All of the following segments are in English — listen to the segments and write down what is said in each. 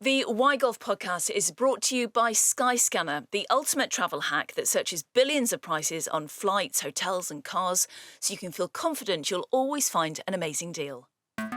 The Why Golf podcast is brought to you by Skyscanner, the ultimate travel hack that searches billions of prices on flights, hotels and cars so you can feel confident you'll always find an amazing deal.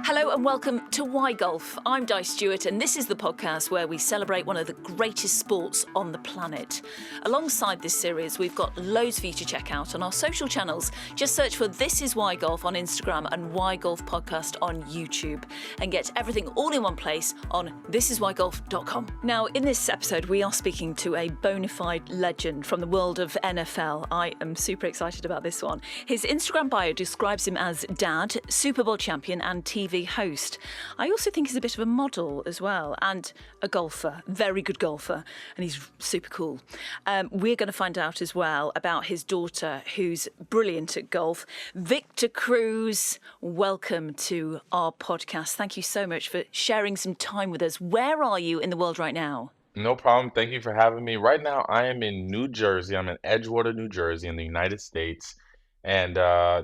Hello and welcome to Why Golf. I'm Di Stewart and this is the podcast where we celebrate one of the greatest sports on the planet. Alongside this series, we've got loads for you to check out on our social channels. Just search for This Is Why Golf on Instagram and Why Golf Podcast on YouTube and get everything all in one place on thisiswhygolf.com. Now, in this episode, we are speaking to a bona fide legend from the world of NFL. I am super excited about this one. His Instagram bio describes him as dad, Super Bowl champion and TV host. I also think he's a bit of a model as well and a golfer, very good golfer, and he's super cool. We're going to find out as well about his daughter who's brilliant at golf. Victor Cruz, welcome to our podcast. Thank you so much for sharing some time with us. Where are you in the world right now? No problem. Thank you for having me. Right now, I am in New Jersey. I'm in Edgewater, New Jersey, in the United States. And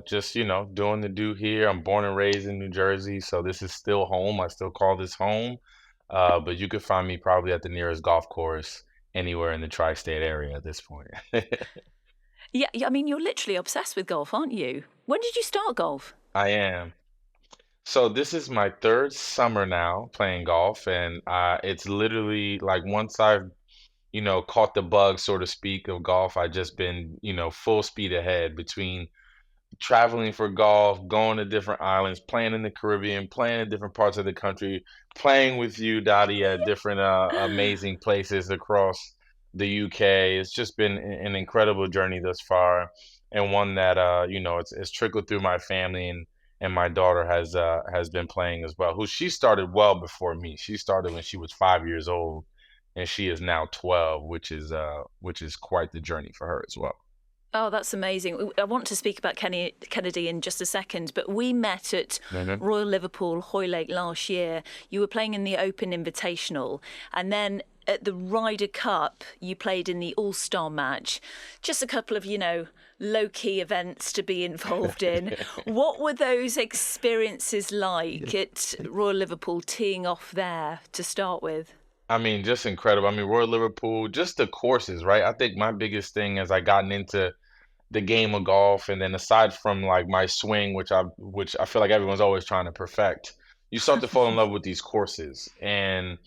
just, doing the do here. I'm born and raised in New Jersey, so this is still home. I still call this home. But you could find me probably at the nearest golf course anywhere in the tri-state area at this point. Yeah, I mean, you're literally obsessed with golf, aren't you? When did you start golf? I am. So this is my third summer now playing golf, and it's literally like once I've caught the bug, so to speak, of golf. I just been, full speed ahead between traveling for golf, going to different islands, playing in the Caribbean, playing in different parts of the country, playing with you, Dottie, at different amazing places across the UK. It's just been an incredible journey thus far, and one that it's trickled through my family, and my daughter has been playing as well. Who she started well before me. She started when she was 5 years old and she is now 12, which is quite the journey for her as well. Oh, that's amazing. I want to speak about Kennedy in just a second, but we met at hmm Royal Liverpool Hoylake last year. You were playing in the Open Invitational, and then at the Ryder Cup, you played in the All-Star match. Just a couple of, low-key events to be involved in. What were those experiences like at Royal Liverpool, teeing off there to start with? I mean, just incredible. I mean, Royal Liverpool, just the courses, right? I think my biggest thing as I gotten into the game of golf, and then aside from like my swing, which I feel like everyone's always trying to perfect, you start to fall in love with these courses and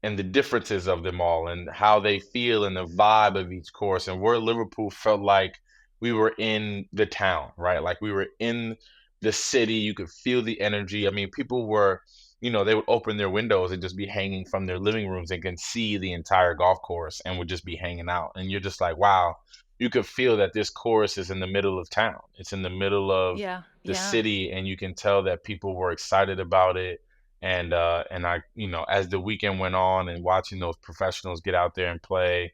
the differences of them all and how they feel and the vibe of each course. And where Liverpool felt like we were in the town, right? Like we were in the city. You could feel the energy. I mean, people were, they would open their windows and just be hanging from their living rooms and can see the entire golf course and would just be hanging out. And you're just like, wow, you could feel that this course is in the middle of town. It's in the middle of Yeah, the yeah. city, and you can tell that people were excited about it. And I, as the weekend went on and watching those professionals get out there and play,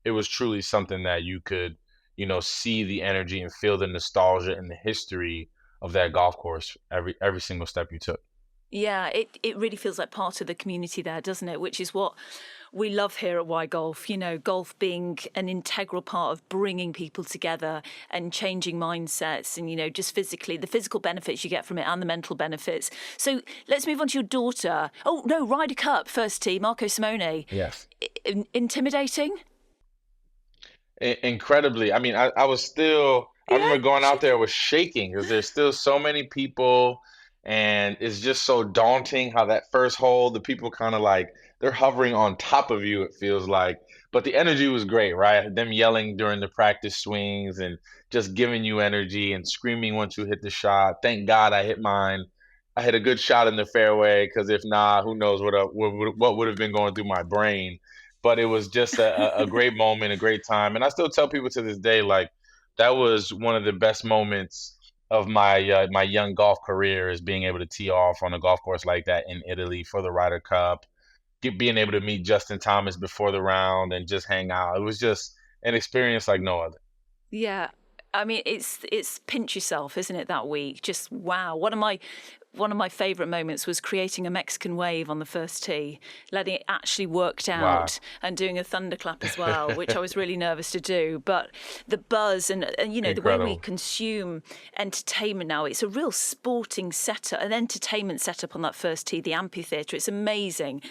it was truly something that you could, see the energy and feel the nostalgia and the history of that golf course every single step you took. Yeah, it really feels like part of the community there, doesn't it? Which is what we love here at Why Golf. Golf being an integral part of bringing people together and changing mindsets and, just physically, the physical benefits you get from it and the mental benefits. So let's move on to your daughter. Oh, no, Ryder Cup, first tee, Marco Simone. Yes. Intimidating? Incredibly. I mean, I Yeah. remember going out there, I was shaking because there's still so many people, and it's just so daunting how that first hole, the people kind of like, they're hovering on top of you, it feels like. But the energy was great, right? Them yelling during the practice swings and just giving you energy and screaming once you hit the shot. Thank God I hit mine. I hit a good shot in the fairway because if not, who knows what would have been going through my brain. But it was just a great moment, a great time. And I still tell people to this day, like, that was one of the best moments of my young golf career, is being able to tee off on a golf course like that in Italy for the Ryder Cup, being able to meet Justin Thomas before the round and just hang out. It was just an experience like no other. Yeah. I mean, it's pinch yourself, isn't it, that week? Just wow. One of my favourite moments was creating a Mexican wave on the first tee, letting it actually worked Wow. out and doing a thunderclap as well, which I was really nervous to do. But the buzz and the way we Incredible. consume entertainment now, it's a real sporting setup, an entertainment setup on that first tee, the amphitheatre. It's amazing.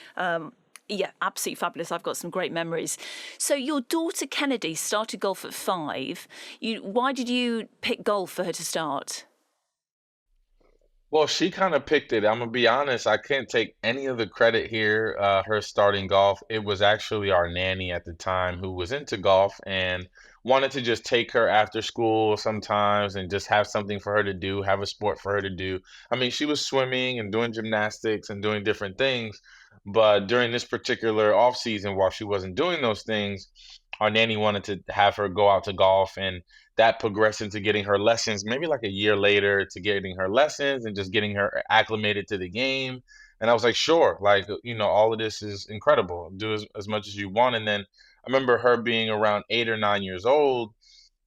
Yeah, absolutely fabulous. I've got some great memories. So your daughter Kennedy started golf at 5. Why did you pick golf for her to start? Well, she kind of picked it. I'm gonna be honest, I can't take any of the credit here, her starting golf. It was actually our nanny at the time who was into golf and wanted to just take her after school sometimes and just have something for her to do, have a sport for her to do. I mean, she was swimming and doing gymnastics and doing different things, but during this particular off season, while she wasn't doing those things, our nanny wanted to have her go out to golf, and that progressed into getting her lessons maybe like a year later, to getting her lessons and just getting her acclimated to the game. And I was like, sure, like, all of this is incredible. Do as much as you want. And then I remember her being around 8 or 9 years old,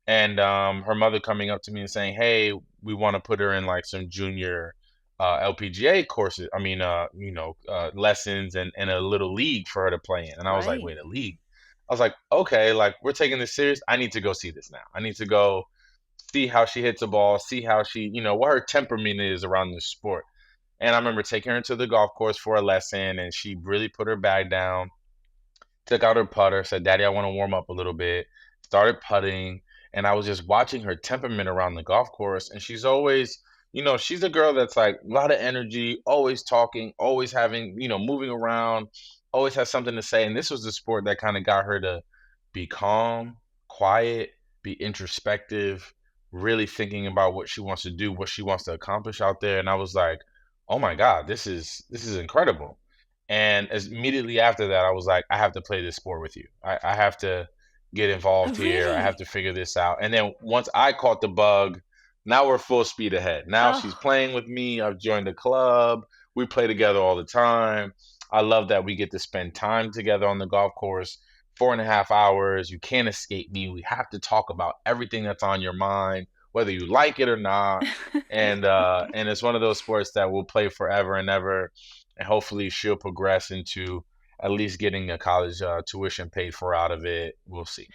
and her mother coming up to me and saying, "Hey, we want to put her in like some junior LPGA courses. I mean, lessons and a little league for her to play in." And I was like, Right. "Wait, a league?" I was like, "Okay, like we're taking this serious. I need to go see this now. I need to go see how she hits a ball, see how she, what her temperament is around this sport." And I remember taking her to the golf course for a lesson, and she really put her bag down, took out her putter, said, "Daddy, I want to warm up a little bit." Started putting, and I was just watching her temperament around the golf course. And she's always, she's a girl that's like a lot of energy, always talking, always having, moving around, always has something to say. And this was the sport that kind of got her to be calm, quiet, be introspective, really thinking about what she wants to do, what she wants to accomplish out there. And I was like, "Oh my God, this is incredible." And as immediately after that, I was like, I have to play this sport with you. I have to get Oh, involved here. I have really? to figure this out. And then once I caught the bug, now we're full speed ahead. Now she's Oh, playing with me. I've joined the club. We play together all the time. I love that we get to spend time together on the golf course, 4.5 hours. You can't escape me. We have to talk about everything that's on your mind, whether you like it or not. And it's one of those sports that we'll play forever and ever, and hopefully she'll progress into at least getting a college tuition paid for out of it. We'll see.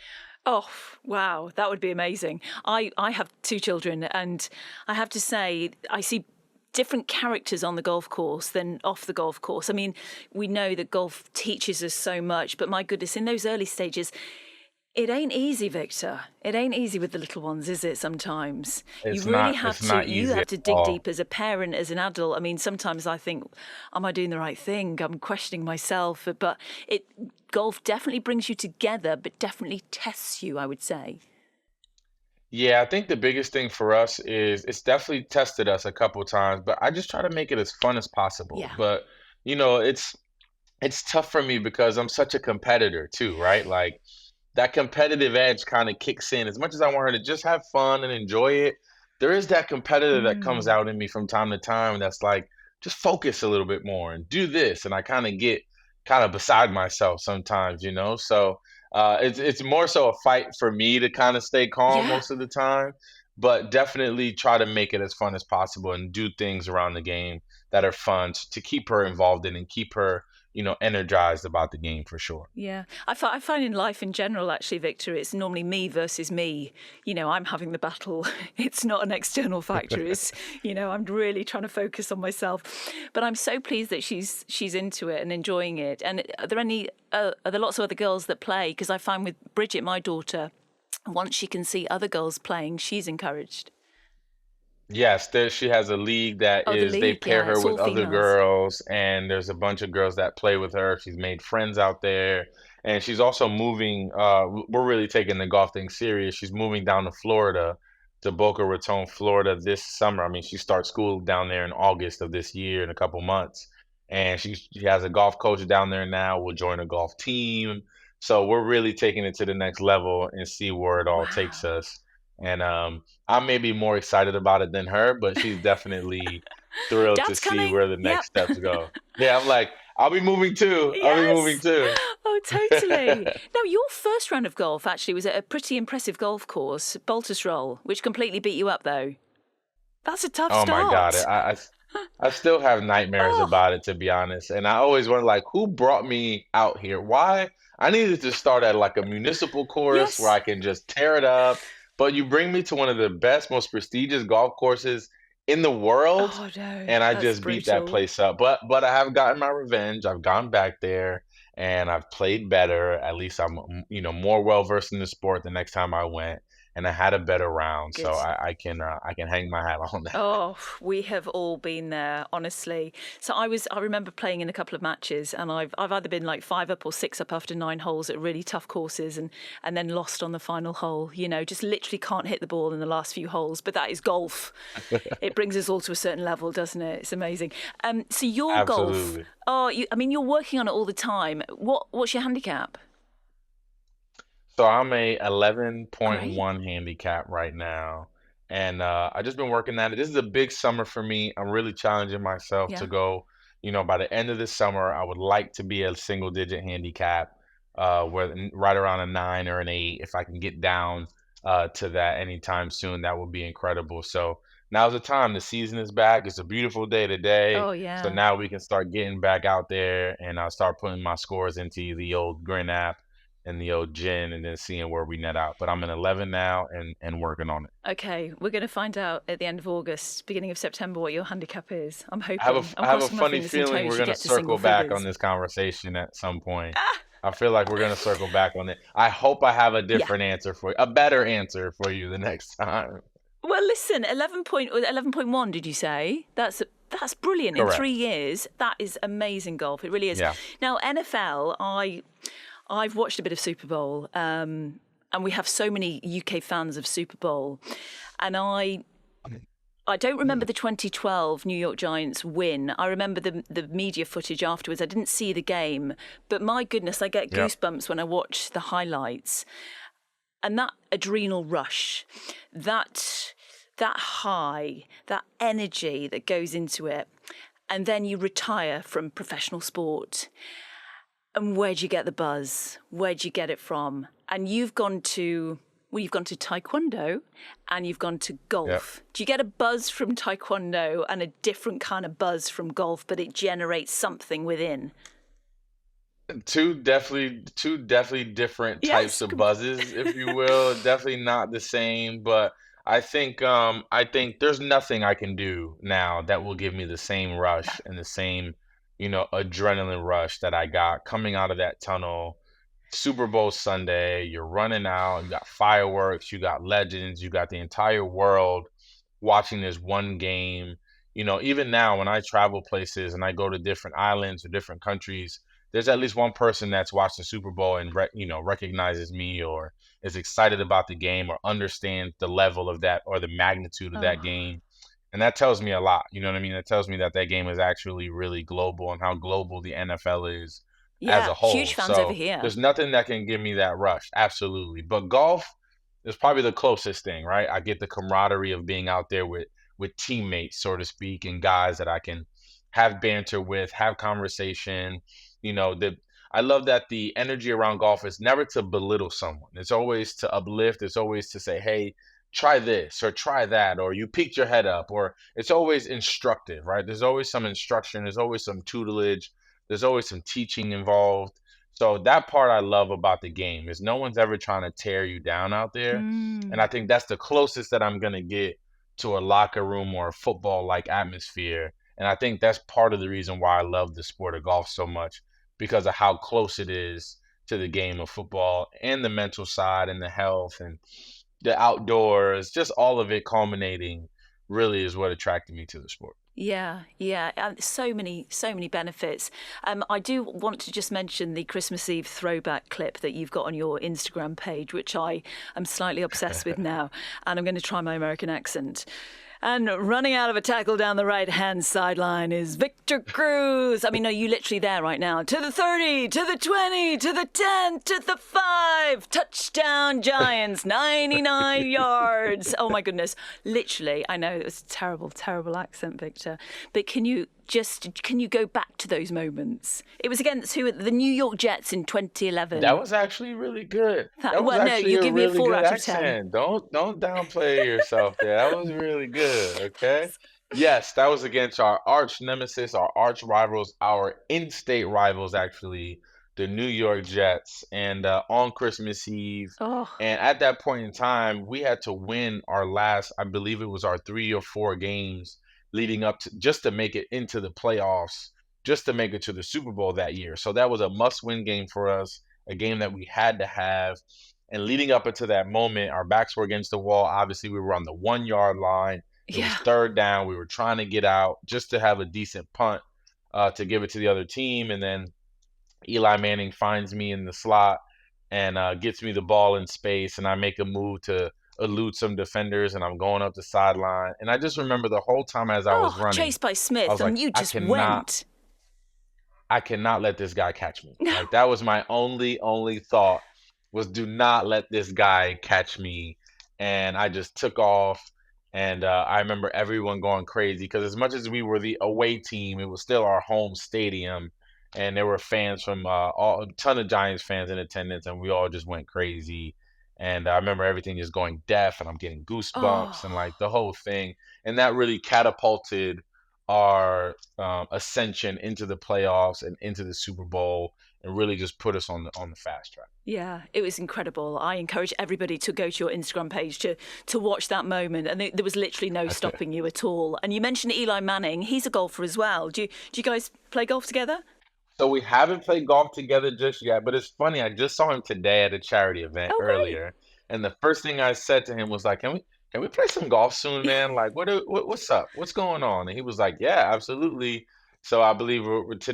oh, wow, that would be amazing. I have 2 children, and I have to say, I see different characters on the golf course than off the golf course. I mean, we know that golf teaches us so much, but my goodness, in those early stages, it ain't easy, Victor. It ain't easy with the little ones, is it, sometimes? You really have It's to not you easy have at to dig all. deep as a parent, as an adult. I mean, sometimes I think, am I doing the right thing? I'm questioning myself. But it golf definitely brings you together, but definitely tests you, I would say. Yeah, I think the biggest thing for us is it's definitely tested us a couple times, but I just try to make it as fun as possible. Yeah. But you know, it's it's tough for me because I'm such a competitor too, right? Like that competitive edge kind of kicks in. As much as I want her to just have fun and enjoy it, there is that competitor that comes Mm. out in me from time to time that's like, just focus a little bit more and do this. And I kind of get kind of beside myself sometimes, you know? So it's more so a fight for me to kind of stay calm Yeah. most of the time, but definitely try to make it as fun as possible and do things around the game that are fun to keep her involved in and keep her, energized about the game for sure. Yeah, I find in life in general, actually, Victor, it's normally me versus me. I'm having the battle. It's not an external factor. I'm really trying to focus on myself. But I'm so pleased that she's into it and enjoying it. And are there lots of other girls that play? Because I find with Bridget, my daughter, once she can see other girls playing, she's encouraged. Yes, she has a league that Oh, the is they league, pair yeah, her it's all with other females. girls, and there's a bunch of girls that play with her. She's made friends out there, and she's also moving. We're really taking the golf thing serious. She's moving down to Florida, to Boca Raton, Florida this summer. I mean, she starts school down there in August of this year in a couple months, and she has a golf coach down there now. Will join a golf team, so we're really taking it to the next level and see where it all takes Wow. us. And I may be more excited about it than her, but she's definitely thrilled to Dad's see coming. where the Yep. next steps go. Yeah, I'm like, I'll be moving too. I'll be moving Yes. too. Oh, totally. Now, your first round of golf actually was at a pretty impressive golf course, Baltusrol, which completely beat you up, though. That's a tough Oh my God. start. I still have nightmares Oh, about it, to be honest. And I always wonder, like, who brought me out here? Why? I needed to start at like a municipal course where yes. I can just tear it up. But you bring me to one of the best, most prestigious golf courses in the world, Oh, no. and I That's just beat that brutal. place up. But I have gotten my revenge. I've gone back there, and I've played better. At least I'm, more well versed in the sport the next time I went, and I had a better round, so Good. I can hang my hat on that. Oh, we have all been there, honestly. So I remember playing in a couple of matches, and I've either been like 5 up or 6 up after 9 holes at really tough courses, and then lost on the final hole. Just literally can't hit the ball in the last few holes. But that is golf. It brings us all to a certain level, doesn't it? It's amazing. So your golf, Absolutely. you're working on it all the time. What's your handicap? So I'm a Great. 11.1 handicap right now, and I just been working at it. This is a big summer for me. I'm really challenging myself to Yeah. go. By the end of this summer, I would like to be a single digit handicap, right around a 9 or an 8. If I can get down to that anytime soon, that would be incredible. So now's the time. The season is back. It's a beautiful day today. Oh So yeah. now we can start getting back out there, and I'll start putting my scores into the old Grin app and the old gin, and then seeing where we net out. But I'm in 11 now, and working on it. Okay, we're going to find out at the end of August, beginning of September, what your handicap is. I'm I have a hoping. I'm I have a crossing my funny fingers and feeling we're toes you gonna get to single circle back on figures. this conversation at some point. Ah, I feel like we're gonna circle back on it. I hope I have a yeah. different answer for you, a better answer for you the next time. Well, listen, 11.1. Did you say? That's brilliant. In Correct. 3 years, that is amazing golf. It really is. Yeah. Now, NFL, I've watched a bit of Super Bowl, and we have so many UK fans of Super Bowl, and I don't remember the 2012 New York Giants win. I remember the media footage afterwards. I didn't see the game, but my goodness, I get Yep. goosebumps when I watch the highlights. And that adrenal rush, that high, that energy that goes into it, and then you retire from professional sport. And where'd you get the buzz? Where'd you get it from? And you've gone to taekwondo and you've gone to Yep. golf. Do you get a buzz from taekwondo and a different kind of buzz from golf, but it generates something within? Two definitely different types Yes. of buzzes, if you will. Definitely not the same, but I think there's nothing I can do now that will give me the same rush and the same, adrenaline rush that I got coming out of that tunnel. Super Bowl Sunday, you're running out, you got fireworks, you got legends, you got the entire world watching this one game. Even now when I travel places and I go to different islands or different countries, there's at least one person that's watched the Super Bowl and recognizes me or is excited about the game or understands the level of that or the magnitude of that Oh, game. And that tells me a lot. You know what I mean? That tells me that that game is actually really global and how global the NFL is as yeah. a Huge whole. fans over So here. there's nothing that can give me that rush. Absolutely. But golf is probably the closest thing, right? I get the camaraderie of being out there with teammates, so to speak, and guys that I can have banter with, have conversation. The I love that the energy around golf is never to belittle someone. It's always to uplift. It's always to say, "Hey, try this or try that," or "You peeked your head up," or it's always instructive, right? There's always some instruction. There's always some tutelage. There's always some teaching involved. So that part I love about the game is no one's ever trying to tear you down out there. And I Mm. think that's the closest that I'm gonna get to a locker room or a football like atmosphere. And I think that's part of the reason why I love the sport of golf so much because of how close it is to the game of football and the mental side and the health and the outdoors, just all of it culminating really is what attracted me to the sport. Yeah, yeah, so many benefits. I do want to just mention the Christmas Eve throwback clip that you've got on your Instagram page, which I am slightly obsessed with now, and I'm going to try my American accent. And running out of a tackle down the right-hand sideline is Victor Cruz. I mean, no, you literally there right now. To the 30, to the 20, to the 10, to the 5. Touchdown Giants, 99 yards. Oh my goodness. Literally, I know it was a terrible, terrible accent, Victor. But can you go back to those moments? It was against who? The New York Jets in That 2011. was actually really good. That was Well, no, actually you a give me a really 4 good out of 10. accent. Don't downplay yourself there. That was really good, okay? Yes, that was against our arch nemesis, our arch rivals, our in-state rivals actually, the New York Jets, and on Christmas Eve. Oh, And at that point in time, we had to win our last, I believe it was our 3 or 4 games leading up to just to make it into the playoffs just to make it to the Super Bowl that year. So that was a must-win game for us, a game that we had to have. And leading up into that moment, our backs were against the wall. Obviously, we were on the 1 yard line. It was Yeah. third down. We were trying to get out just to have a decent punt to give it to the other team. And then Eli Manning finds me in the slot and gets me the ball in space, and I make a move to elude some defenders, and I'm going up the sideline. And I just remember the whole time as I was Oh, running, chased by I Smith, was like, and you just went. I cannot let this guy catch me. Like that was my only thought was do not let this guy catch me. And I just took off. And I remember everyone going crazy because as much as we were the away team, it was still our home stadium, and there were fans from a ton of Giants fans in attendance, and we all just went crazy. And I remember everything just going deaf, and I'm getting goosebumps and Oh, like the whole thing. And that really catapulted our ascension into the playoffs and into the Super Bowl, and really just put us on the fast track. yeah, it was incredible. I encourage everybody to go to your Instagram page to watch that moment, and there was literally no stopping you at all. And you mentioned Eli Manning; he's a golfer as well. Do you guys play golf together? So we haven't played golf together just yet, but it's funny. I just saw him today at a charity event Oh, great! earlier, and the first thing I said to him was like, "Can we play some golf soon, man? Like, what's up? What's going on?" And he was like, "Yeah, absolutely." So I believe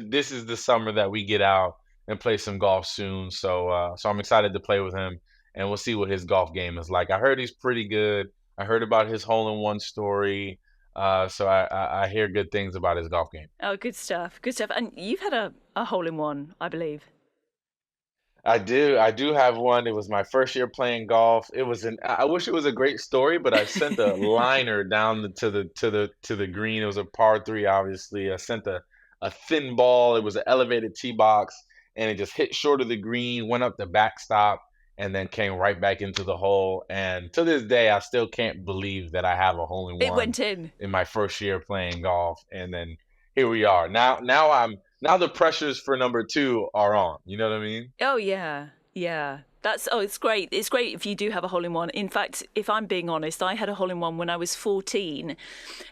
this is the summer that we get out and play some golf soon. So I'm excited to play with him, and we'll see what his golf game is like. I heard he's pretty good. I heard about his hole-in-one story. So I hear good things about his golf game. Oh, good stuff, good stuff. And you've had a hole in one, I believe. I do. I do have one. It was my first year playing golf. It was an I wish it was a great story, but I sent a liner down to the green. It was a par three, obviously. I sent a thin ball. It was an elevated tee box, and it just hit short of the green, went up the backstop, and then came right back into the hole. And to this day, I still can't believe that I have a hole in It one went in. in my first year playing golf. And then here we are. Now the pressures for number two are on. You know what I mean? Oh yeah, yeah. It's great. It's great if you do have a hole in one. In fact, if I'm being honest, I had a hole in one when I was 14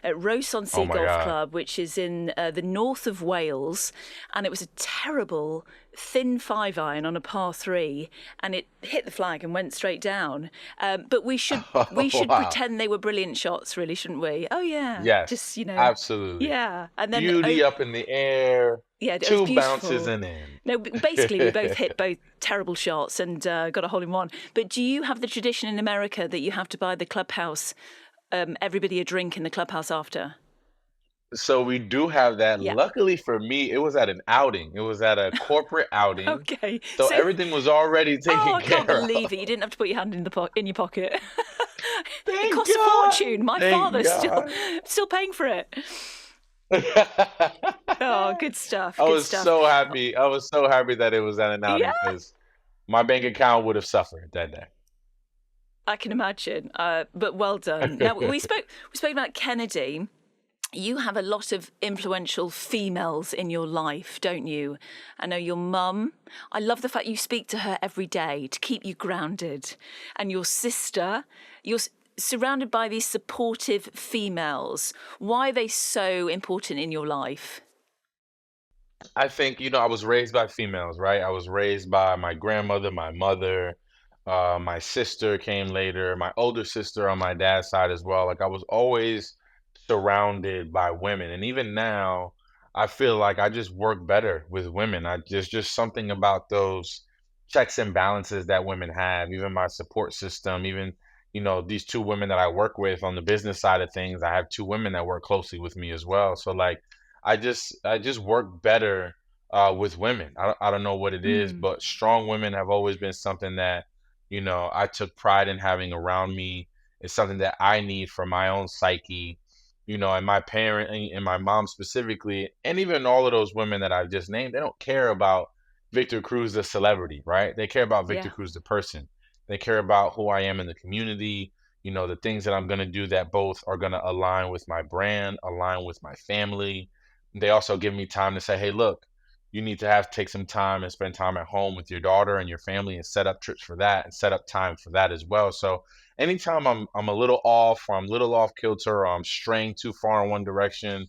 at Oh Ross-on-Sea my Golf God. Club, which is in the north of Wales, and it was a terrible thin 5 iron on a par three, and it hit the flag and went straight down. But we Oh, should wow. pretend they were brilliant shots, really, shouldn't we? Oh yeah, Yes, just absolutely. yeah. And then Beauty up in the air, yeah, it was two bounces beautiful. and in. No, basically, we both hit both terrible shots and got a hole in one. But do you have the tradition in America that you have to buy the clubhouse, everybody a drink in the clubhouse after? So we do have that. Yeah. Luckily for me, it was at an outing. It was at a corporate outing. Okay. So So, everything was already oh, taken I can't care of. believe it. You didn't have to put your hand in your pocket. It Thank costs a God. fortune. My Thank father's still God. still paying for it. Oh, good stuff. I Good was stuff. so happy. I was so happy that it was at an Yeah, outing because my bank account would have suffered that I can imagine. But well done. Now day. we spoke about Kennedy. You have a lot of influential females in your life, don't you? I know your mum. I love the fact you speak to her every day to keep you grounded. And your sister, surrounded by these supportive females. Why are they so important in your life? I think, I was raised by females, right? I was raised by my grandmother, my mother, my sister came later, my older sister on my dad's side as well. Like I was always surrounded by women. And even now, I feel like I just work better with women. There's just something about those checks and balances that women have, even my support system, even, these two women that I work with on the business side of things. I have two women that work closely with me as well. So like I just work better with women. I don't know what it is, Mm, but strong women have always been something that, I took pride in having around me. It's something that I need for my own psyche, and my parent and my mom specifically, and even all of those women that I've just named, they don't care about Victor Cruz, the celebrity, right? They care about Victor yeah. Cruz, the person. They care about who I am in the community, the things that I'm going to do that both are going to align with my brand, align with my family. They also give me time to say, hey, look, you need to take some time and spend time at home with your daughter and your family and set up trips for that and set up time for that as well. So anytime I'm a little off or I'm a little off kilter or I'm straying too far in one direction,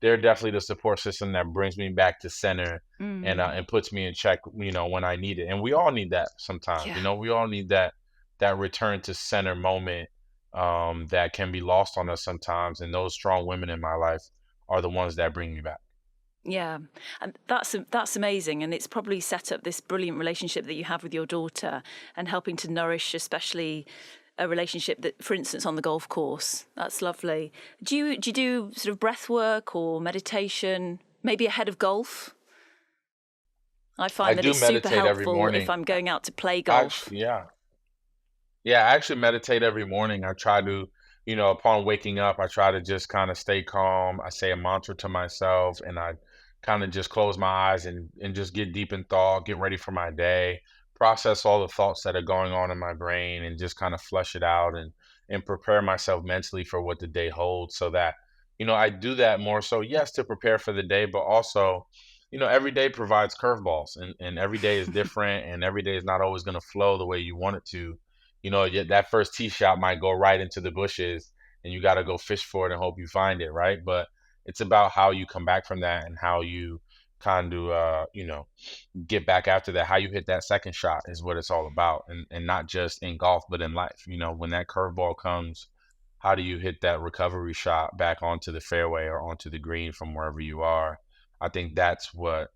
they're definitely the support system that brings me back to center Mm, and puts me in check, when I need it. And we all need that sometimes. yeah. We all need that return to center moment that can be lost on us sometimes. And those strong women in my life are the ones that bring me back. Yeah, and that's amazing, and it's probably set up this brilliant relationship that you have with your daughter, and helping to nourish, especially a relationship that, for instance, on the golf course. That's lovely. Do you do sort of breath work or meditation, maybe ahead of golf? I I find that do it's super meditate every helpful if morning. I'm going out to play golf. Actually, yeah. Yeah, I actually meditate every morning. I try to, upon waking up, I try to just kind of stay calm. I say a mantra to myself and I kind of just close my eyes and just get deep in thought, get ready for my day, process all the thoughts that are going on in my brain and just kind of flush it out and prepare myself mentally for what the day holds so that, I do that more so, yes, to prepare for the day, but also, every day provides curveballs and every day is different and every day is not always going to flow the way you want it to. That first tee shot might go right into the bushes and you got to go fish for it and hope you find it, right? But it's about how you come back from that and how you kind of, get back after that. How you hit that second shot is what it's all about. And not just in golf, but in life. When that curveball comes, how do you hit that recovery shot back onto the fairway or onto the green from wherever you are? I think that's what,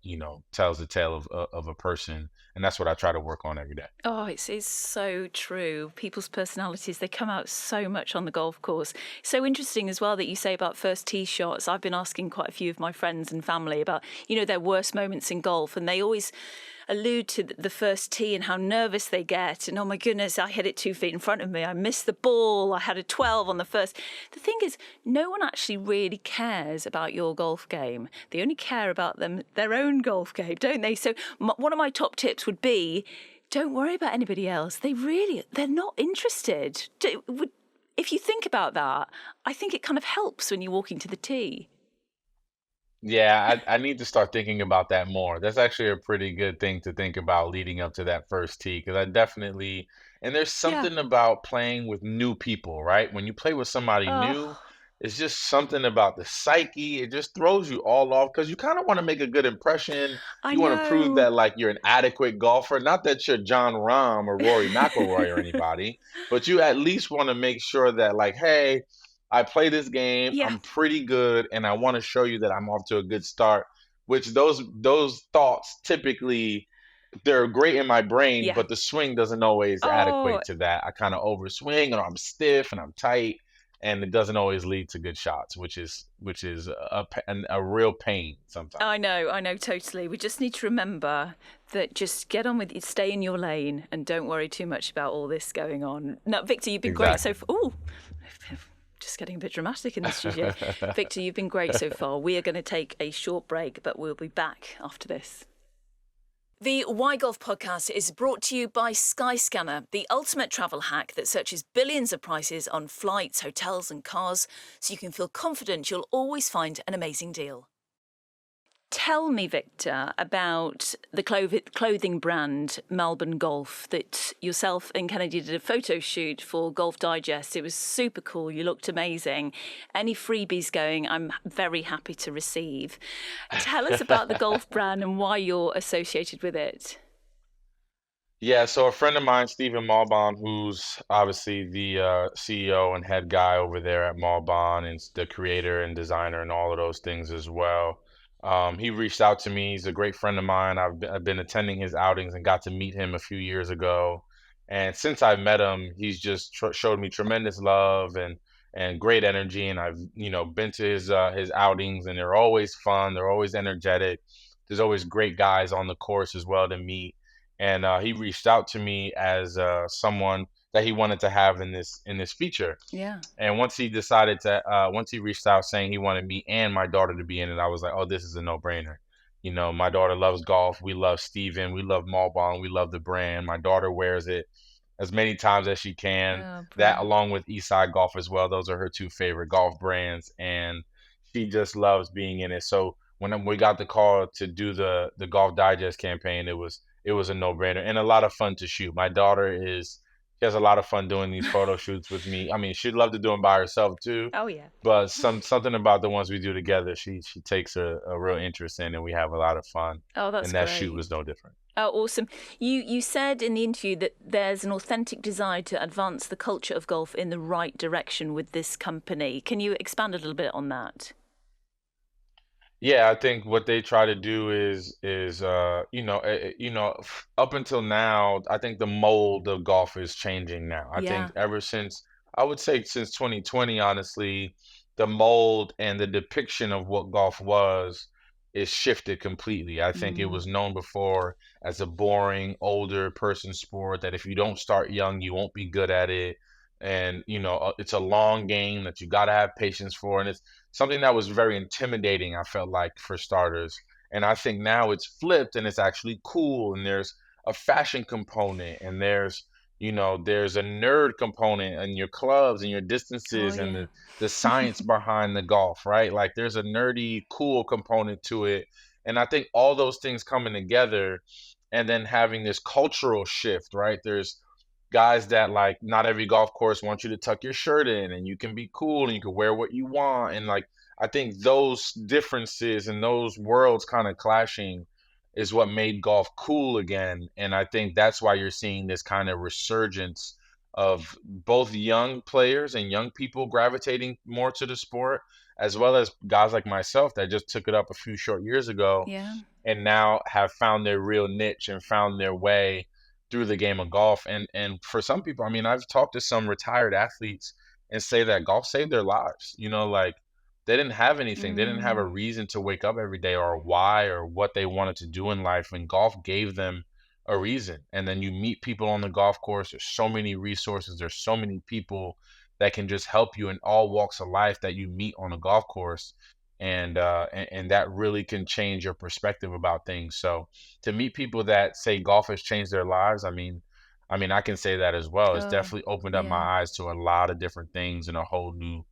tells the tale of a person. And that's what I try to work on every day. Oh, it's so true. People's personalities, they come out so much on the golf course. So interesting as well that you say about first tee shots. I've been asking quite a few of my friends and family about, their worst moments in golf, and they always allude to the first tee and how nervous they get. And oh my goodness, I hit it 2 feet in front of me. I missed the ball. I had a 12 on the first. The thing is, no one actually really cares about your golf game. They only care about their own golf game, don't they? So one of my top tips would be, don't worry about anybody else. They're not interested. If you think about that, I think it kind of helps when you're walking to the tee. Yeah, I need to start thinking about that more. That's actually a pretty good thing to think about leading up to that first tee, because I definitely, and there's Yeah. something about playing with new people, right? When you play with somebody new, Oh, it's just something about the psyche. It just throws you all off because you kind of want to make a good impression. I You want to prove know. that like you're an adequate golfer. Not that you're John Rahm or Rory McIlroy or anybody, but you at least want to make sure that like, hey, I play this game. Yeah. I'm pretty good, and I want to show you that I'm off to a good start. Which those thoughts typically they're great in my brain, Yeah. but the swing doesn't always Oh, adequate to that. I kind of overswing, or I'm stiff and I'm tight, and it doesn't always lead to good shots, which is a real pain sometimes. I know totally. We just need to remember that just get on with it, stay in your lane, and don't worry too much about all this going on. Now, Victor, you've been great so Exactly. far. Ooh, just getting a bit dramatic in the studio. Victor, you've been great so far. We are going to take a short break, but we'll be back after this. The Why Golf podcast is brought to you by Skyscanner, the ultimate travel hack that searches billions of prices on flights, hotels, and cars so you can feel confident you'll always find an amazing deal. Tell me, Victor, about the clothing brand Melbourne Golf that yourself and Kennedy did a photo shoot for Golf Digest. It was super cool. You looked amazing. Any freebies going, I'm very happy to receive. Tell us about the golf brand and why you're associated with it. Yeah, so a friend of mine, Stephen Malbon, who's obviously the CEO and head guy over there at Malbon and the creator and designer and all of those things as well. He reached out to me. He's a great friend of mine. I've been attending his outings and got to meet him a few years ago. And since I met him, he's just showed me tremendous love and great energy. And I've, been to his outings and they're always fun. They're always energetic. There's always great guys on the course as well to meet, and he reached out to me as someone that he wanted to have in this feature. Yeah. And once he reached out saying he wanted me and my daughter to be in it, I was like, oh, this is a no-brainer. My daughter loves golf. We love Steven. We love Malbon. We love the brand. My daughter wears it as many times as she can. Oh, That brilliant. along with Eastside Golf as well. Those are her two favorite golf brands, and she just loves being in it. So when we got the call to do the Golf Digest campaign, it was a no-brainer and a lot of fun to shoot. My daughter is She has a lot of fun doing these photo shoots with me. I mean, she'd love to do them by herself too, Oh, yeah. but something about the ones we do together, she takes a real interest in, and we have a lot of fun. Oh, that's And that shoot great. was no different. Oh, awesome. You said in the interview that there's an authentic desire to advance the culture of golf in the right direction with this company. Can you expand a little bit on that? Yeah, I think what they try to do is up until now, I think the mold of golf is changing now. I think Yeah. ever since I would say since 2020, honestly, the mold and the depiction of what golf was is shifted completely. I think it Mm. was known before as a boring older person sport that if you don't start young, you won't be good at it. And it's a long game that you got to have patience for, and it's something that was very intimidating, I felt like, for starters. And I think now it's flipped and it's actually cool. And there's a fashion component, and there's a nerd component in your clubs and your Oh, distances and yeah. the science behind the golf, right? Like there's a nerdy, cool component to it. And I think all those things coming together and then having this cultural shift, right? There's guys that like not every golf course wants you to tuck your shirt in and you can be cool and you can wear what you want. And like I think those differences and those worlds kind of clashing is what made golf cool again. And I think that's why you're seeing this kind of resurgence of both young players and young people gravitating more to the sport, as well as guys like myself that just took it up a few short years ago Yeah. and now have found their real niche and found their way through the game of golf. And for some people, I mean, I've talked to some retired athletes and say that golf saved their lives. Like they didn't have anything. They didn't have a Mm. reason to wake up every day or why or what they wanted to do in life. And golf gave them a reason. And then you meet people on the golf course. There's so many resources. There's so many people that can just help you in all walks of life that you meet on a golf course. And that really can change your perspective about things. So to meet people that say golf has changed their lives, I mean, I can say that as well. It's Oh, definitely opened up yeah. my eyes to a lot of different things and a whole new,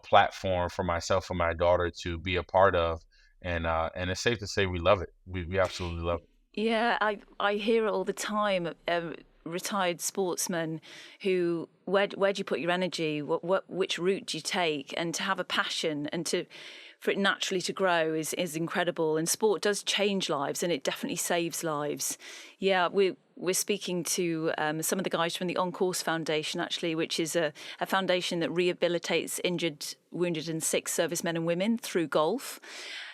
platform for myself and my daughter to be a part of. And it's safe to say we love it. We absolutely love it. Yeah, I hear it all the time. Retired sportsmen who where do you put your energy? Which route do you take? And to have a passion and to for it naturally to grow is incredible. And sport does change lives, and it definitely saves lives. Yeah, we're speaking to some of the guys from the On Course Foundation, actually, which is a foundation that rehabilitates injured, wounded, and sick servicemen and women through golf.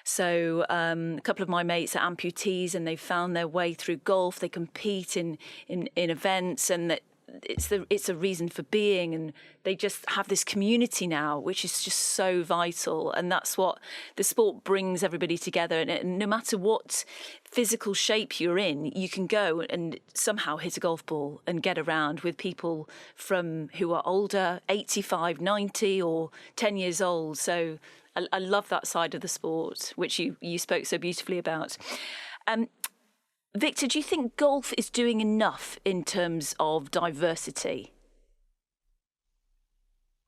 So a couple of my mates are amputees, and they've found their way through golf. They compete in events, and that it's a reason for being, and they just have this community now, which is just so vital. And that's what the sport brings everybody together. And no matter what physical shape you're in, you can go and somehow hit a golf ball and get around with people from who are older, 85, 90, or 10 years old. So I love that side of the sport, which you spoke so beautifully about. Um, Victor, do you think golf is doing enough in terms of diversity?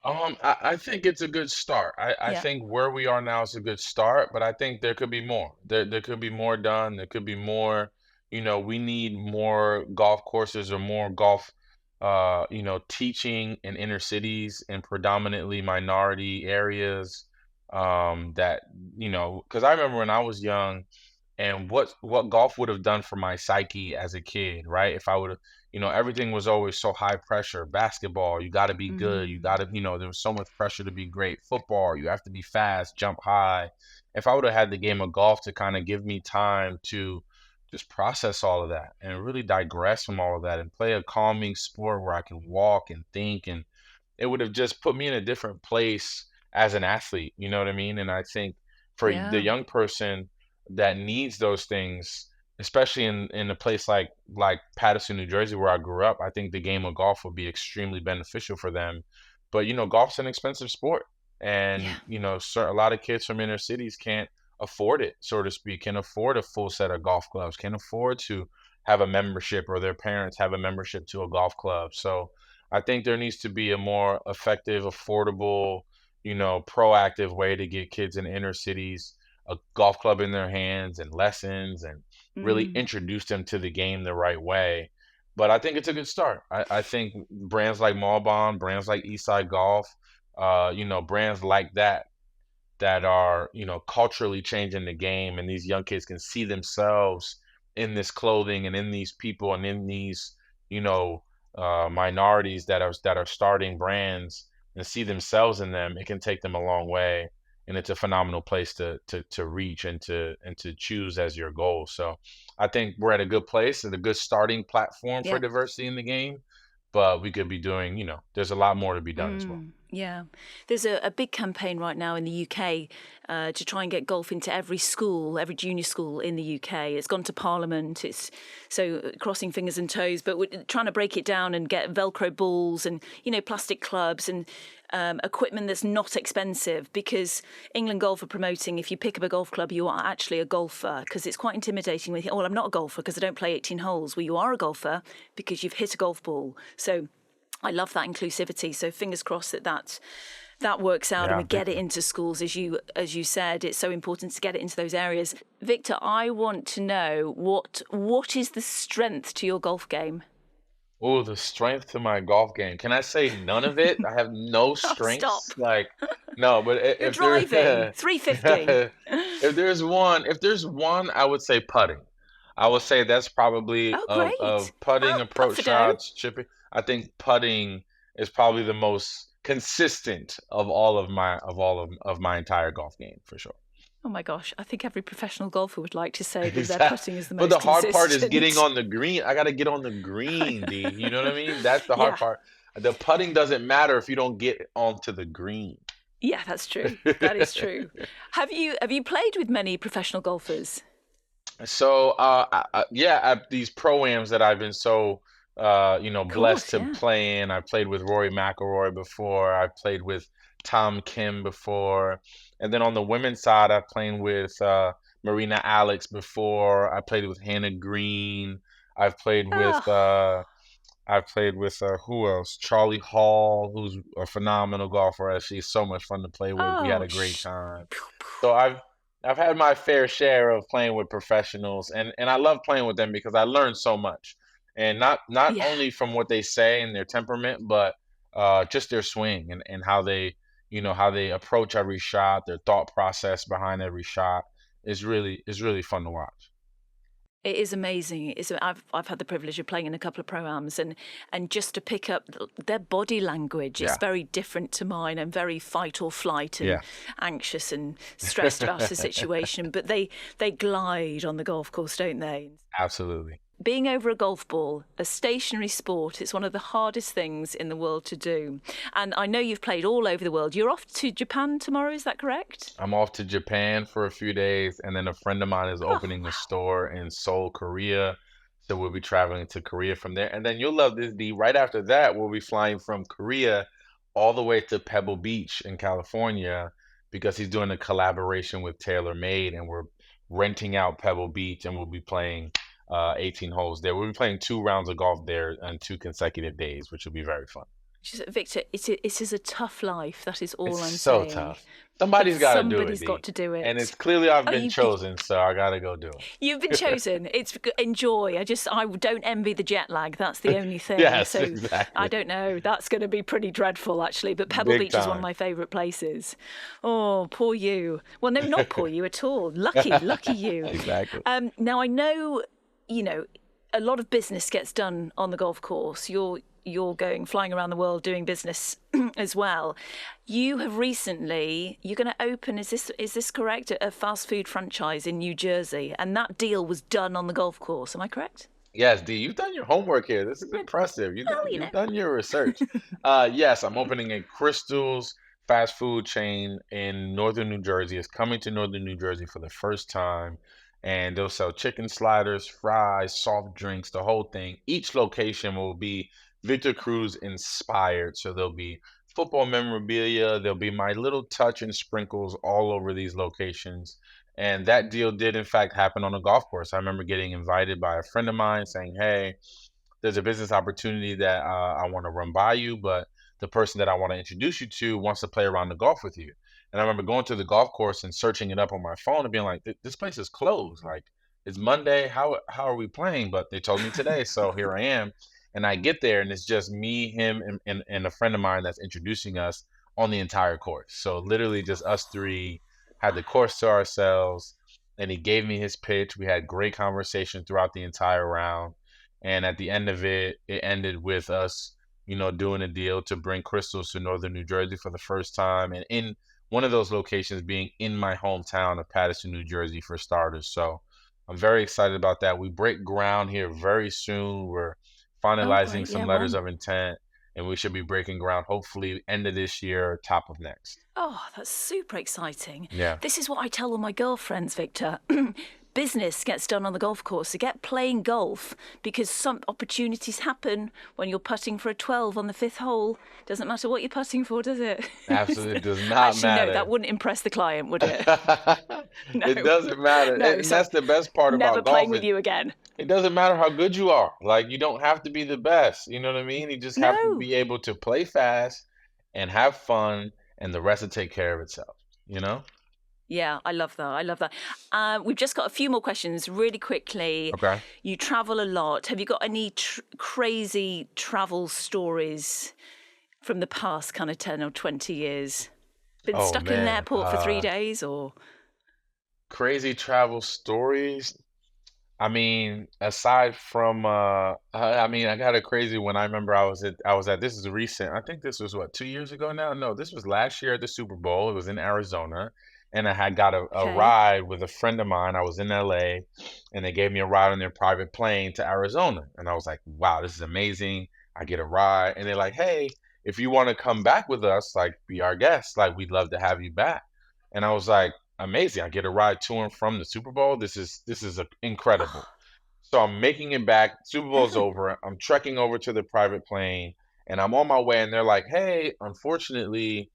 I think it's a good start. I Yeah. think where we are now is a good start, but I think there could be more. There could be more done. There could be more, we need more golf courses or more golf, teaching in inner cities and predominantly minority areas. That, because I remember when I was young, and what golf would have done for my psyche as a kid, right? If I would have, everything was always so high pressure. Basketball, you got to be good. You got Mm. to, there was so much pressure to be great. Football, you have to be fast, jump high. If I would have had the game of golf to kind of give me time to just process all of that and really digress from all of that and play a calming sport where I can walk and think, and it would have just put me in a different place as an athlete, you know what I mean? And I think for the Yeah. young person that needs those things, especially in a place like Paterson, New Jersey, where I grew up, I think the game of golf would be extremely beneficial for them. But golf's an expensive sport, Yeah. and a lot of kids from inner cities can't afford it, so to speak, can afford a full set of golf clubs, can afford to have a membership, or their parents have a membership to a golf club. So I think there needs to be a more effective, affordable, proactive way to get kids in inner cities a golf club in their hands and lessons and really Mm. introduce them to the game the right way. But I think it's a good start. I think brands like Mallbond, brands like Eastside Golf, brands like that are, culturally changing the game, and these young kids can see themselves in this clothing and in these people and in these, you know, minorities that are starting brands and see themselves in them. It can take them a long way, and it's a phenomenal place to reach and to choose as your goal. So I think we're at a good place and a good starting platform for Yeah. diversity in the game, but we could be doing, there's a lot more to be done as well. Yeah. There's a big campaign right now in the UK to try and get golf into every school, every junior school in the UK. It's gone to Parliament. It's so crossing fingers and toes, but we're trying to break it down and get Velcro balls and, plastic clubs and equipment that's not expensive, because England Golf are promoting if you pick up a golf club, you are actually a golfer, because it's quite intimidating when you think, oh, well, I'm not a golfer because I don't play 18 holes. Well, you are a golfer because you've hit a golf ball. So I love that inclusivity. So fingers crossed that works out and Yeah, we get it into schools. As you said, it's so important to get it into those areas. Victor, I want to know what is the strength to your golf game? Oh, the strength to my golf game. Can I say none of it? I have no Oh, stop. strengths. Like, no, but You're if there, driving 350. if there's one, I would say putting. I would say that's probably Oh, of great. putting, Oh, putt approach for dough. shots, chipping. I think putting is probably the most consistent of all of my entire golf game for sure. Oh my gosh, I think every professional golfer would like to say that their Exactly. putting is the But the most hard part is getting consistent. on the green. I got to get on the I green, D. You know know. what I mean? That's the hard Yeah, part. The putting doesn't matter if you don't get onto the green. yeah, that's true. That is true. Have you played with many professional golfers? So, yeah, these pro-ams that I've been so, Of blessed course, to yeah. play in. I played with Rory McIlroy before. I played with Tom Kim before. And then on the women's side, I've played with Marina Alex before. I played with Hannah Green. I've played with Oh, who else? Charlie Hall, who's a phenomenal golfer. She's so much fun to play with. We had oh, a great time. So I've had my fair share of playing with professionals, and I love playing with them because I learn so much. And not yeah. only from what they say and their temperament, but just their swing and how they approach every shot, their thought process behind every shot is really fun to watch. It is amazing. I've had the privilege of playing in a couple of pro-ams, and just to pick up their body language is Yeah. very different to mine. I'm very fight or flight and Yeah. anxious and stressed about the situation, but they glide on the golf course, don't they? Absolutely. Being over a golf ball, a stationary sport, it's one of the hardest things in the world to do. And I know you've played all over the world. You're off to Japan tomorrow, is that correct? I'm off to Japan for a few days, and then a friend of mine is Oh, opening a store in Seoul, Korea. So we'll be traveling to Korea from there. And then you'll love this, D. Right after that, we'll be flying from Korea all the way to Pebble Beach in California because he's doing a collaboration with TaylorMade, and we're renting out Pebble Beach, and we'll be playing 18 holes there. We'll be playing 2 rounds of golf there on 2 consecutive days, which will be very fun. Victor, it is a tough life. That is all It's I'm so saying. tough. But Somebody's got to do it, somebody's got D. to do And it's it. clearly I've Oh, been chosen, so I got to go do you've been it. chosen. Enjoy. I don't envy the jet lag. That's the only thing. Yes, So I exactly. don't know. That's going to be pretty dreadful, actually. But Pebble Big Beach is one of time. my favourite places. Oh, poor you. Well, no, not poor you at all. Lucky you. Exactly. Now I know, you know, a lot of business gets done on the golf course. You're going flying around the world doing business as well. You're going to open, is this correct? A fast food franchise in New Jersey, and that deal was done on the golf course. Am I correct? Yes, D, you've done your homework here. This is impressive. You've done Well, you've done your research. Yes, I'm opening a Crystals fast food chain in northern New Jersey. It's coming to northern New Jersey for the first time, and they'll sell chicken sliders, fries, soft drinks, the whole thing. Each location will be Victor Cruz inspired, so there'll be football memorabilia. There'll be my little touch and sprinkles all over these locations. And that deal did, in fact, happen on a golf course. I remember getting invited by a friend of mine saying, "Hey, there's a business opportunity that I want to run by you, but the person that I want to introduce you to wants to play around the golf with you." And I remember going to the golf course and searching it up on my phone and being like, "This place is closed. Like, it's Monday. How are we playing?" But they told me today, so here I am. And I get there and it's just me, him, and a friend of mine that's introducing us on the entire course. So literally just us three had the course to ourselves. And he gave me his pitch. We had great conversation throughout the entire round. And at the end of it, it ended with us, doing a deal to bring crystals to northern New Jersey for the first time. And in one of those locations being in my hometown of Paterson, New Jersey, for starters. So I'm very excited about that. We break ground here very soon. We're Oh, finalizing great. some Yeah, letters when? of intent, and we should be breaking ground hopefully end of this year, top of next. Oh, that's super exciting. Yeah, This is what I tell all my girlfriends, Victor. Business gets done on the golf course. So get playing golf because some opportunities happen when you're putting for a 12 on the fifth hole. Doesn't matter what you're putting for, does it? absolutely does not Actually, no, that matter. wouldn't impress the client, would it? It No, doesn't matter. no. And So that's the best part never about playing golf with is you again. it doesn't matter how good you are. Like you don't have to be the best. You know what I mean? You just have to No. be able to play fast and have fun, and the rest will take care of itself. You know? Yeah, I love that. I love that. We've just got a few more questions really quickly. Okay. You travel a lot. Have you got any crazy travel stories from the past kind of 10 or 20 years? Been Oh stuck in an man. airport for 3 days or? Crazy travel stories. I mean, aside from I got a crazy one. I remember I was at this is recent. I think this was what, 2 years ago now? No, this was last year at the Super Bowl. It was in Arizona. And I had got a Okay. ride with a friend of mine. I was in LA and they gave me a ride on their private plane to Arizona. And I was like, wow, this is amazing. I get a ride. And they're like, hey, if you want to come back with us, like be our guest, like we'd love to have you back. And I was like, amazing. I get a ride to and from the Super Bowl. This is incredible. Oh, So I'm making it back. Super Bowl's over. I'm trekking over to the private plane and I'm on my way and they're like, "Hey, unfortunately,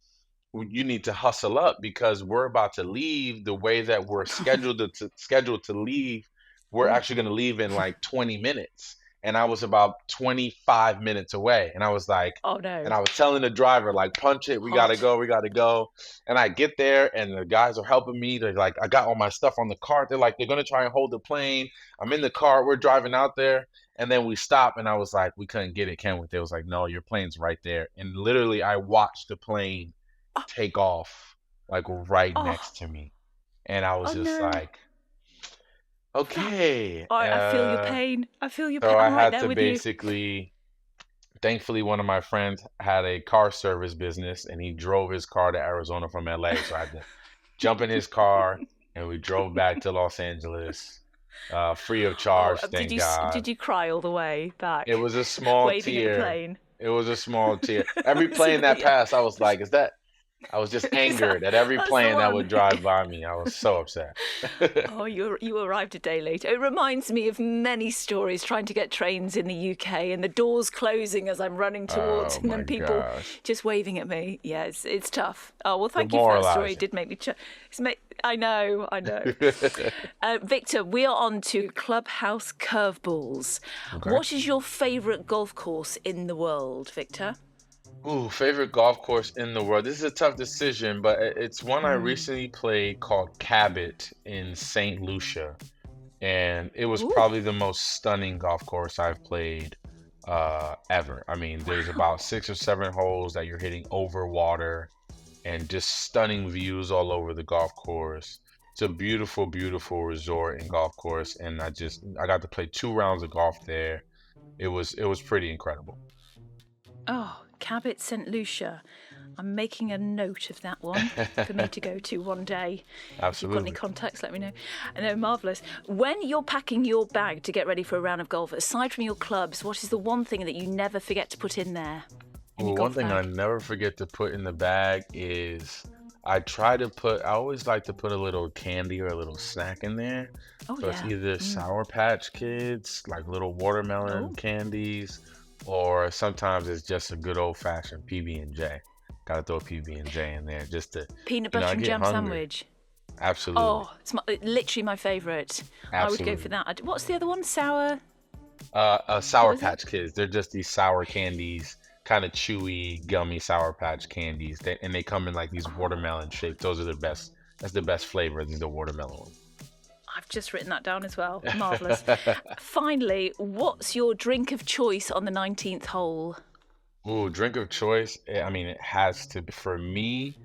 you need to hustle up because we're about to leave the way that we're scheduled to leave. We're oh, actually going to leave in like 20 minutes." And I was about 25 minutes away. And I was like, oh and no. I was telling the driver, like, punch it, we gotta Hot. go, we gotta go. And I get there and the guys are helping me. They're like, I got all my stuff on the cart. They're like, they're gonna try and hold the plane. I'm in the car, we're driving out there. And then we stop and I was like, we couldn't get it, can we? They was like, no, your plane's right there. And literally I watched the plane Oh, take off like right oh, next to me. And I was oh just no. like, That. okay. I feel your pain. I feel your pain. So I I'm right had there to with you. basically, thankfully, one of my friends had a car service business and he drove his car to Arizona from LA. So I had to jump in his car and we drove back to Los Angeles, free of Oh, charge, did thank you God. did you cry all the way It back, was a small waving at the tear. plane? It was a small tear. Every plane that Yeah, passed, I was like, is that? I was just is that, angered at every that's the plane that one. would drive by me. I was so upset. Oh, you arrived a day later. It reminds me of many stories trying to get trains in the UK and the doors closing as I'm running towards, Oh and my then people gosh. just waving at me. Yeah, it's tough. Oh well, thank you for that story. It Demoralizing. did make me. I know, I know. Victor, we are on to Clubhouse Curveballs. Okay. What is your favourite golf course in the world, Victor? Ooh, favorite golf course in the world. This is a tough decision, but it's one I Hmm. recently played called Cabot in St. Lucia, and it was Ooh, probably the most stunning golf course I've played ever. I mean, there's wow. about 6 or 7 holes that you're hitting over water, and just stunning views all over the golf course. It's a beautiful, beautiful resort and golf course, and I got to play 2 rounds of golf there. It was pretty incredible. Oh, Cabot St. Lucia. I'm making a note of that one for me to go to one day. If you've got any Absolutely. contacts, let me know. I know, marvellous. When you're packing your bag to get ready for a round of golf, aside from your clubs, what is the one thing that you never forget to put in there, in your Well, one golf thing I bag? never forget to put in the bag is I always like to put a little candy or a little snack in there. Oh, So it's yeah. either Mm. Sour Patch Kids, like little watermelon Oh, candies, or sometimes it's just a good old fashioned PB&J. Gotta throw a PB&J in there just to, peanut I butter and get jam hungry. sandwich. Absolutely. Oh, it's literally my favourite. I would go for Absolutely. that. What's the other one? Sour. What Sour was it? Patch Kids. They're just these sour candies, kind of chewy, gummy Sour Patch candies. And they come in like these Oh, watermelon shapes. Those are the best. That's the best flavor. These the watermelon ones. I've just written that down as well. Marvellous. Finally, what's your drink of choice on the 19th hole? Ooh, drink of choice. I mean, it has to be, for me,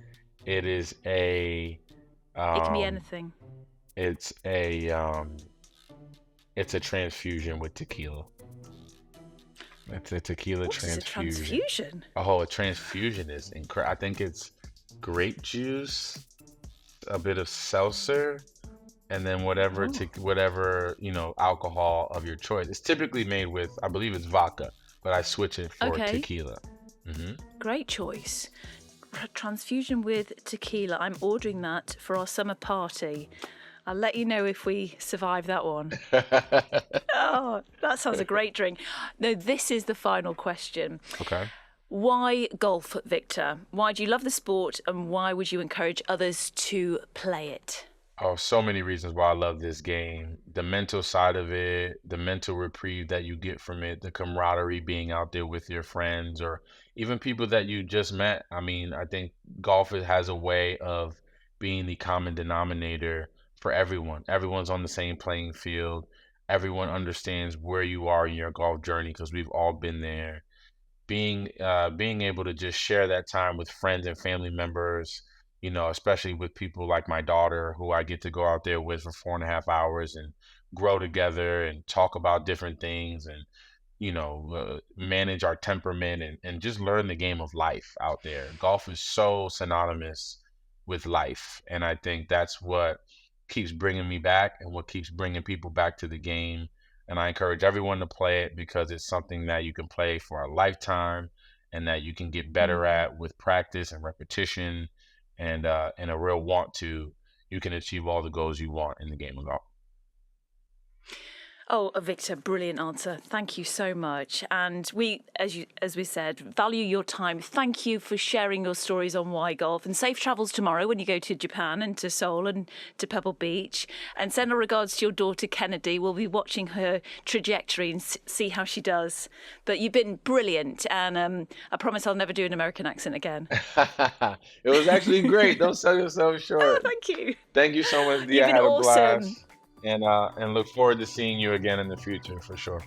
it is It can be um, anything. it's a, um, it's a transfusion with tequila. It's a tequila What is a transfusion. transfusion? Oh, a transfusion is incredible. I think it's grape juice, a bit of seltzer, and then Oh, whatever, alcohol of your choice. It's typically made with, I believe it's vodka, but I switch it for okay. tequila. Hmm. Great choice. Transfusion with tequila. I'm ordering that for our summer party. I'll let you know if we survive that one. Oh, that sounds a great drink. No, this is the final question. Okay. Why golf, Victor? Why do you love the sport and why would you encourage others to play it? Oh, so many reasons why I love this game. The mental side of it, the mental reprieve that you get from it, the camaraderie being out there with your friends or even people that you just met. I mean, I think has a way of being the common denominator for everyone. Everyone's on the same playing field. Everyone understands where you are in your golf journey because we've all been there. Being able to just share that time with friends and family members, especially with people like my daughter who I get to go out there with for 4.5 hours and grow together and talk about different things and manage our temperament and just learn the game of life out there. Golf is so synonymous with life, and I think that's what keeps bringing me back and what keeps bringing people back to the game. And I encourage everyone to play it because it's something that you can play for a lifetime and that you can get better at with practice and repetition and a real want to. You can achieve all the goals you want in the game of golf. Oh, Victor, brilliant answer. Thank you so much. And we, as we said, value your time. Thank you for sharing your stories on Why Golf, and safe travels tomorrow when you go to Japan and to Seoul and to Pebble Beach. And send our regards to your daughter Kennedy. We'll be watching her trajectory and see how she does. But you've been brilliant, and I promise I'll never do an American accent again. It was actually great. Don't sell yourself short. Oh, thank you. Thank you so much, Dee. You've I been had a awesome. blast. And look forward to seeing you again in the future for sure.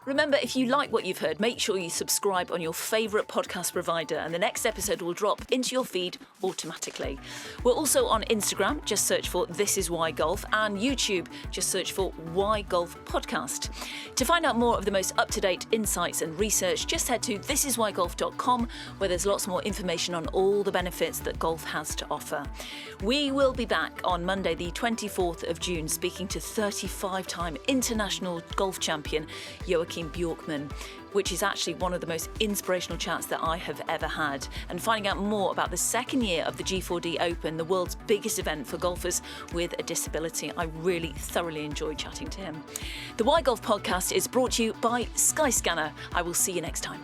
Remember, if you like what you've heard, make sure you subscribe on your favourite podcast provider and the next episode will drop into your feed automatically. We're also on Instagram, just search for This Is Why Golf, and YouTube, just search for Why Golf Podcast. To find out more of the most up-to-date insights and research, just head to thisiswhygolf.com, where there's lots more information on all the benefits that golf has to offer. We will be back on Monday, the 24th of June, speaking to 35-time international golf champion Joachim Bjorkman, which is actually one of the most inspirational chats that I have ever had, and finding out more about the second year of the G4D Open, the world's biggest event for golfers with a disability. I really thoroughly enjoyed chatting to him. The Why Golf podcast is brought to you by Skyscanner. I will see you next time.